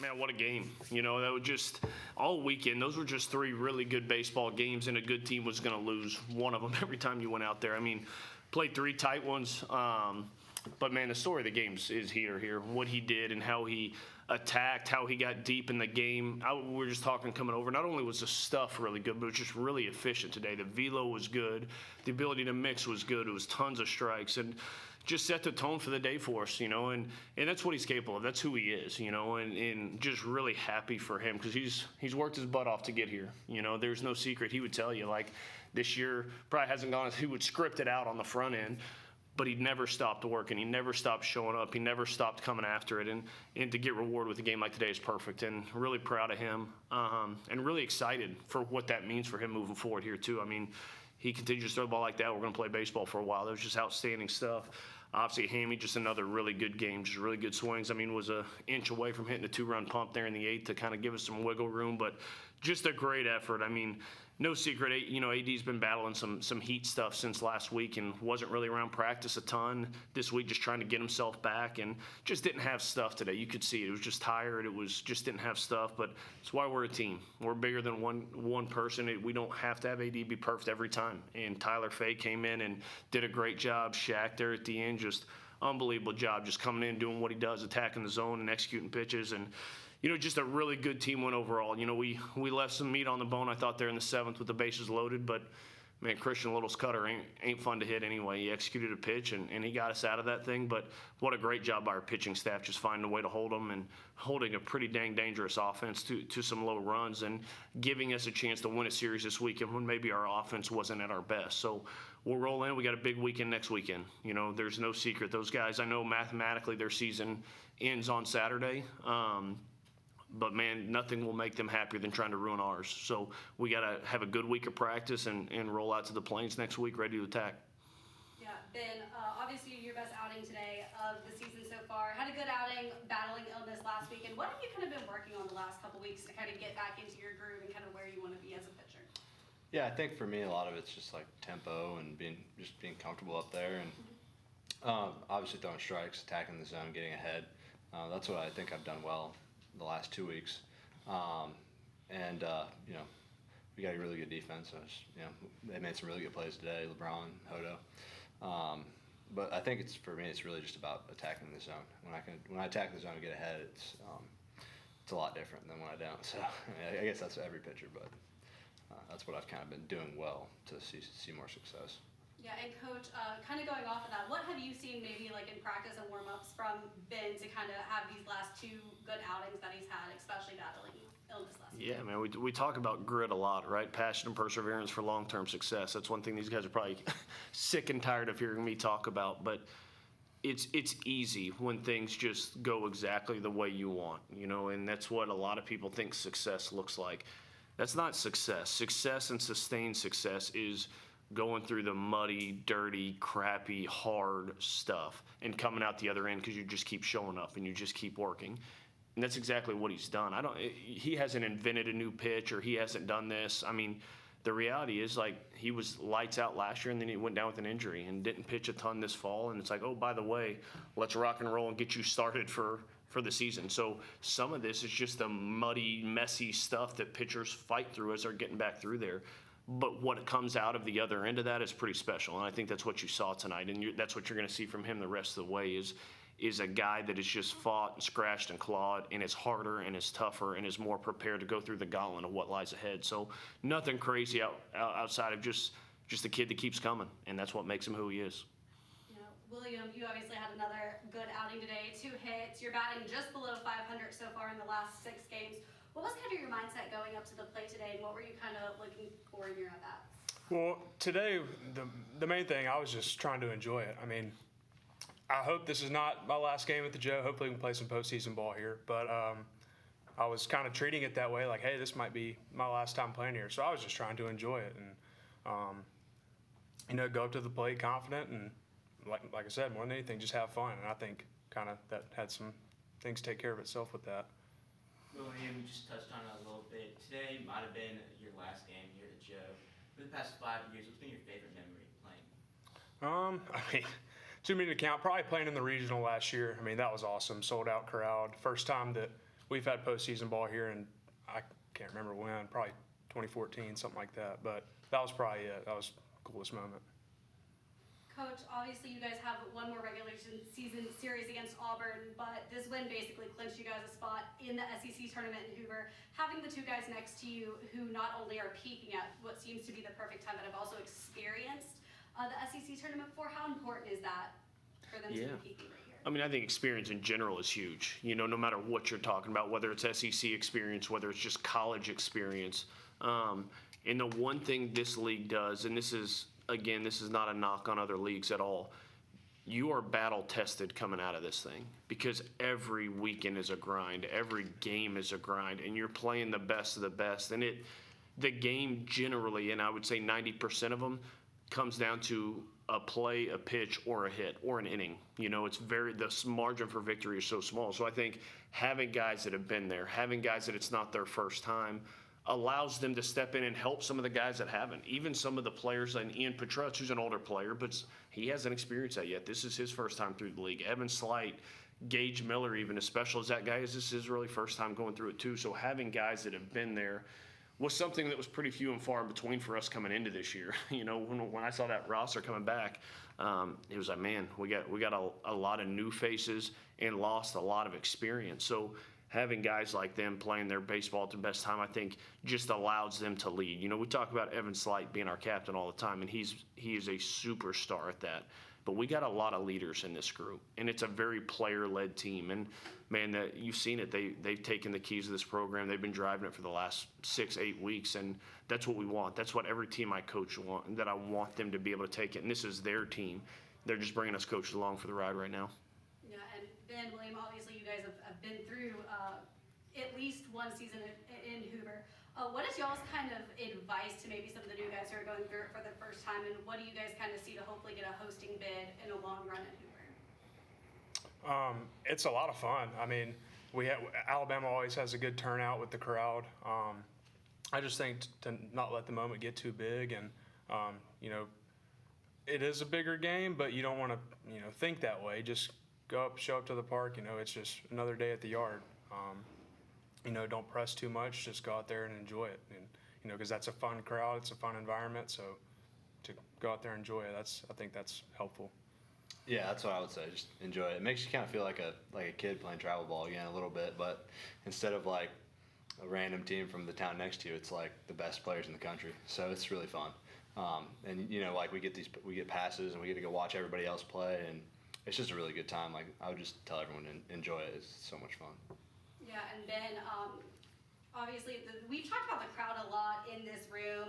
Man, what a game. That was just all weekend. Those were just three really good baseball games, and a good team was going to lose one of them every time you went out there. I mean, played three tight ones. But, man, the story of the game is here. What he did and how he attacked, how he got deep in the game. We were just talking coming over. Not only was the stuff really good, but it was just really efficient today. The velo was good. The ability to mix was good. It was tons of strikes. And just set the tone for the day for us, and that's what he's capable of. That's who he is, and just really happy for him because he's worked his butt off to get here. There's no secret. He would tell you, like, this year probably hasn't gone as he would script it out on the front end, but he never stopped working. He never stopped showing up. He never stopped coming after it. And to get rewarded with a game like today is perfect. And really proud of him and really excited for what that means for him moving forward here, too. I mean, he continues to throw the ball like that. We're going to play baseball for a while. That was just outstanding stuff. Obviously, Hammy, just another really good game, just really good swings. I mean, was an inch away from hitting a two-run pump there in the eighth to kind of give us some wiggle room, but just a great effort. I mean, no secret, AD's been battling some heat stuff since last week and wasn't really around practice a ton this week, just trying to get himself back and just didn't have stuff today. You could see it. It was just tired. It was just didn't have stuff, but it's why we're a team. We're bigger than one person. We don't have to have AD be perfect every time. And Tyler Fay came in and did a great job. Shaq there at the end, just unbelievable job, just coming in, doing what he does, attacking the zone and executing pitches. And just a really good team win overall. We left some meat on the bone, I thought, there in the seventh with the bases loaded. But, man, Christian Little's cutter ain't fun to hit anyway. He executed a pitch, and he got us out of that thing. But what a great job by our pitching staff just finding a way to hold them and holding a pretty dang dangerous offense to some low runs and giving us a chance to win a series this weekend when maybe our offense wasn't at our best. So we'll roll in. We got a big weekend next weekend. There's no secret. Those guys, I know mathematically their season ends on Saturday. But, man, nothing will make them happier than trying to ruin ours. So we got to have a good week of practice and roll out to the Plains next week ready to attack. Yeah, Ben, obviously your best outing today of the season so far. Had a good outing battling illness last week. And what have you kind of been working on the last couple weeks to kind of get back into your groove and kind of where you want to be as a pitcher? Yeah, I think for me a lot of it's just like tempo and being comfortable up there and obviously throwing strikes, attacking the zone, getting ahead. That's what I think I've done well the last 2 weeks, we got a really good defense. So they made some really good plays today. LeBron, Hodo, but I think for me it's really just about attacking the zone. When I attack the zone and get ahead, it's a lot different than when I don't. So I guess that's every pitcher, but that's what I've kind of been doing well to see more success. Yeah, and Coach, kind of going off of that, what have you seen maybe like in practice and warm-ups from Ben to kind of have these last two good outings that he's had, especially battling illness last week? Yeah, man, we talk about grit a lot, right? Passion and perseverance for long-term success. That's one thing these guys are probably sick and tired of hearing me talk about, but it's easy when things just go exactly the way you want, and that's what a lot of people think success looks like. That's not success. Success and sustained success is going through the muddy, dirty, crappy, hard stuff and coming out the other end because you just keep showing up and you just keep working. And that's exactly what he's done. He hasn't invented a new pitch or he hasn't done this. I mean, the reality is, like, he was lights out last year and then he went down with an injury and didn't pitch a ton this fall. And it's like, oh, by the way, let's rock and roll and get you started for the season. So some of this is just the muddy, messy stuff that pitchers fight through as they're getting back through there. But what comes out of the other end of that is pretty special, and I think that's what you saw tonight, and that's what you're going to see from him the rest of the way is a guy that has just fought and scratched and clawed and is harder and is tougher and is more prepared to go through the gauntlet of what lies ahead. So nothing crazy outside of just a kid that keeps coming, and that's what makes him who he is. William, you obviously had another good outing today, 2 hits. You're batting just below 500 so far in the last 6 games. What was kind of your mindset going up to the plate today, and what were you kind of looking for in your at-bats? Well, today, the main thing, I was just trying to enjoy it. I mean, I hope this is not my last game at the Joe. Hopefully we can play some postseason ball here. But I was kind of treating it that way, like, hey, this might be my last time playing here. So I was just trying to enjoy it and, go up to the plate confident and, like I said, more than anything, just have fun. And I think kind of that had some things take care of itself with that. William, you just touched on it a little bit. Today might have been your last game here at Joe. For the past 5 years, what's been your favorite memory playing? I mean, too many to count. Probably playing in the regional last year. I mean, that was awesome. Sold out crowd. First time that we've had postseason ball here, and I can't remember when, probably 2014, something like that. But that was probably it. That was the coolest moment. Coach, obviously you guys have one more regular season series against Auburn, but this win basically clinched you guys a spot in the SEC tournament in Hoover. Having the two guys next to you who not only are peaking at what seems to be the perfect time, but have also experienced the SEC tournament before, how important is that for them to be peaking right here? I mean, I think experience in general is huge. You know, no matter what you're talking about, whether it's SEC experience, whether it's just college experience. And the one thing this league does, and this is not a knock on other leagues at all. You are battle tested coming out of this thing because every weekend is a grind. Every game is a grind, and you're playing the best of the best. And the game generally, and I would say 90% of them, comes down to a play, a pitch, or a hit, or an inning. You know, the margin for victory is so small. So I think having guys that have been there, having guys that it's not their first time, allows them to step in and help some of the guys that haven't. Even some of the players, and Ian Petrutz, who's an older player, but he hasn't experienced that yet. This is his first time through the league. Evan Slight, Gage Miller, even as special as that guy is, this is his really first time going through it too. So having guys that have been there was something that was pretty few and far in between for us coming into this year. You know, when I saw that roster coming back, it was like, man, we got a lot of new faces and lost a lot of experience. So having guys like them playing their baseball at the best time, I think, just allows them to lead. You know, we talk about Evan Slight being our captain all the time, and he is a superstar at that. But we got a lot of leaders in this group, and it's a very player-led team. And, man, you've seen it. They've taken the keys of this program. They've been driving it for the last 6-8 weeks, and that's what we want. That's what every team I coach want, that I want them to be able to take it. And this is their team. They're just bringing us coaches along for the ride right now. Yeah, and Ben, William, obviously you guys have been through at least one season in Hoover. What is y'all's kind of advice to maybe some of the new guys who are going through it for the first time, and what do you guys kind of see to hopefully get a hosting bid in a long run at Hoover? It's a lot of fun. I mean, Alabama always has a good turnout with the crowd. I just think to not let the moment get too big, and you know, it is a bigger game, but you don't want to think that way. Just show up to the park. You know, it's just another day at the yard. You know, don't press too much. Just go out there and enjoy it. And you know, because that's a fun crowd. It's a fun environment. So to go out there and enjoy it, I think that's helpful. Yeah, that's what I would say. Just enjoy it. It makes you kind of feel like a kid playing travel ball again a little bit, but instead of like a random team from the town next to you, it's like the best players in the country. So it's really fun. And you know, like we get passes and we get to go watch everybody else play, and it's just a really good time. Like I would just tell everyone to enjoy it. It's so much fun. Yeah, and Ben, obviously we've talked about the crowd a lot in this room.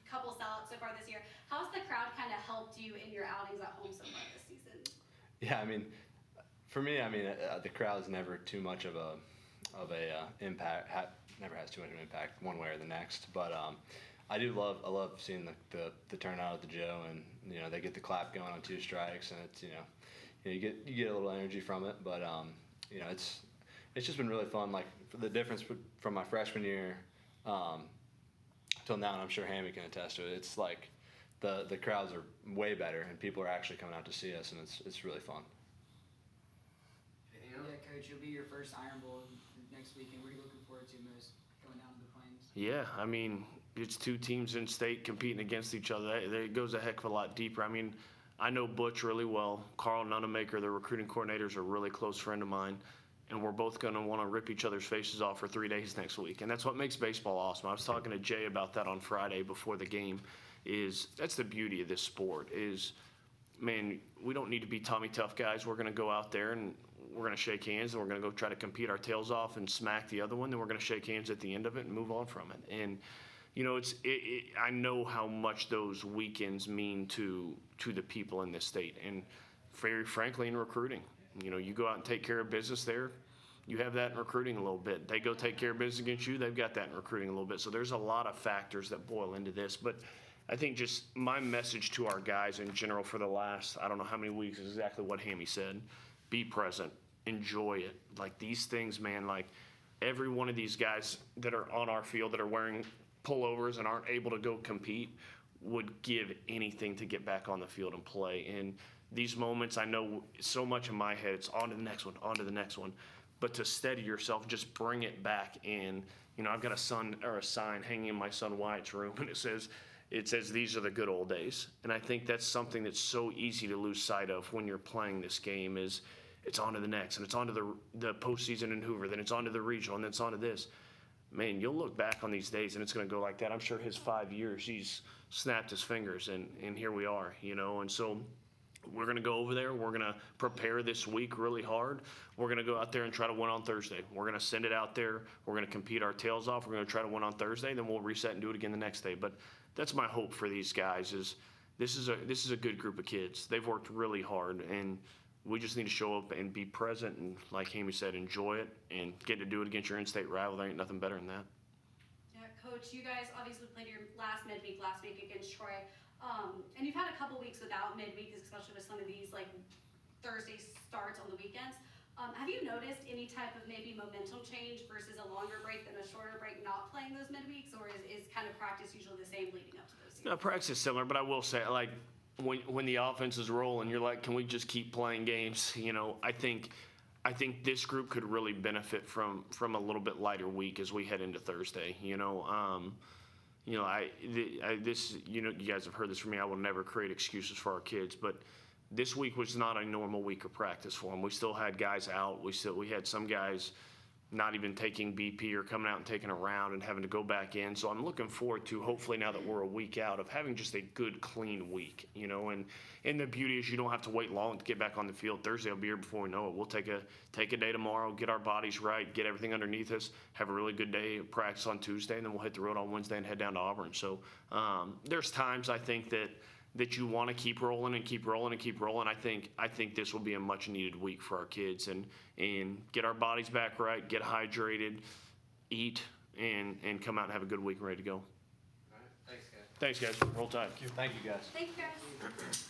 Couple sellouts so far this year. How's the crowd kind of helped you in your outings at home so far this season? Yeah, I mean, for me, the crowd's never too much of a impact. Never has too much of an impact one way or the next. But I love seeing the turnout at the Joe, and you know they get the clap going on 2 strikes, and it's you get a little energy from it. But you know it's just been really fun. Like the difference from my freshman year till now, and I'm sure Hammy can attest to it. It's like the crowds are way better, and people are actually coming out to see us, and it's really fun. Yeah, Coach, it'll be your first Iron Bowl next weekend. What are you looking forward to most going down to the Plains? Yeah, I mean, it's 2 teams in state competing against each other. It goes a heck of a lot deeper. I mean, I know Butch really well. Carl Nunemaker, the recruiting coordinator, is a really close friend of mine. And we're both going to want to rip each other's faces off for 3 days next week. And that's what makes baseball awesome. I was talking to Jay about that on Friday before the game. That's the beauty of this sport is, man, we don't need to be Tommy Tough guys. We're going to go out there and we're going to shake hands, and we're going to go try to compete our tails off and smack the other one. Then we're going to shake hands at the end of it and move on from it. And, you know, I know how much those weekends mean to the people in this state. And very frankly, in recruiting. You know, you go out and take care of business there, you have that in recruiting a little bit. They go take care of business against you, they've got that in recruiting a little bit. So there's a lot of factors that boil into this. But I think just my message to our guys in general for the last, I don't know how many weeks, is exactly what Hammy said. Be present. Enjoy it. Like these things, man, like every one of these guys that are on our field that are wearing pullovers and aren't able to go compete would give anything to get back on the field and play. And these moments, I know so much in my head, it's on to the next one, on to the next one. but to steady yourself, just bring it back. And, you know, I've got a sign hanging in my son Wyatt's room, and it says, these are the good old days. And I think that's something that's so easy to lose sight of when you're playing this game is it's on to the next, and it's on to the postseason in Hoover, then it's on to the regional, and then it's on to this. Man, you'll look back on these days, and it's going to go like that. I'm sure his 5 years, he's snapped his fingers, and here we are, you know. And so we're going to go over there. We're going to prepare this week really hard. We're going to go out there and try to win on Thursday. We're going to send it out there. We're going to compete our tails off. We're going to try to win on Thursday. Then we'll reset and do it again the next day. But that's my hope for these guys is this is a good group of kids. They've worked really hard, and we just need to show up and be present and, like Hammy said, enjoy it and get to do it against your in-state rival. There ain't nothing better than that. Yeah, Coach, you guys obviously played your last midweek against Troy. And you've had a couple weeks without midweeks, especially with some of these like Thursday starts on the weekends. Have you noticed any type of maybe momentum change versus a longer break than a shorter break not playing those midweeks, or is kind of practice usually the same leading up to those seasons? Practice is similar, but I will say, like, when the offense is rolling, you're like, can we just keep playing games? You know, I think this group could really benefit from a little bit lighter week as we head into Thursday. You know, you guys have heard this from me. I will never create excuses for our kids, but this week was not a normal week of practice for them. We still had guys out. We had some guys not even taking BP or coming out and taking a round and having to go back in. So I'm looking forward to, hopefully now that we're a week out, of having just a good, clean week, you know. And the beauty is you don't have to wait long to get back on the field. Thursday will be here before we know it. We'll take a day tomorrow, get our bodies right, get everything underneath us, have a really good day of practice on Tuesday, and then we'll hit the road on Wednesday and head down to Auburn. So there's times I think that you want to keep rolling and keep rolling and keep rolling. I think this will be a much needed week for our kids and get our bodies back right, get hydrated, eat, and come out and have a good week and ready to go. All right. Thanks, guys. Thanks, guys. Roll Tide. Thank you, guys. Thank you, guys.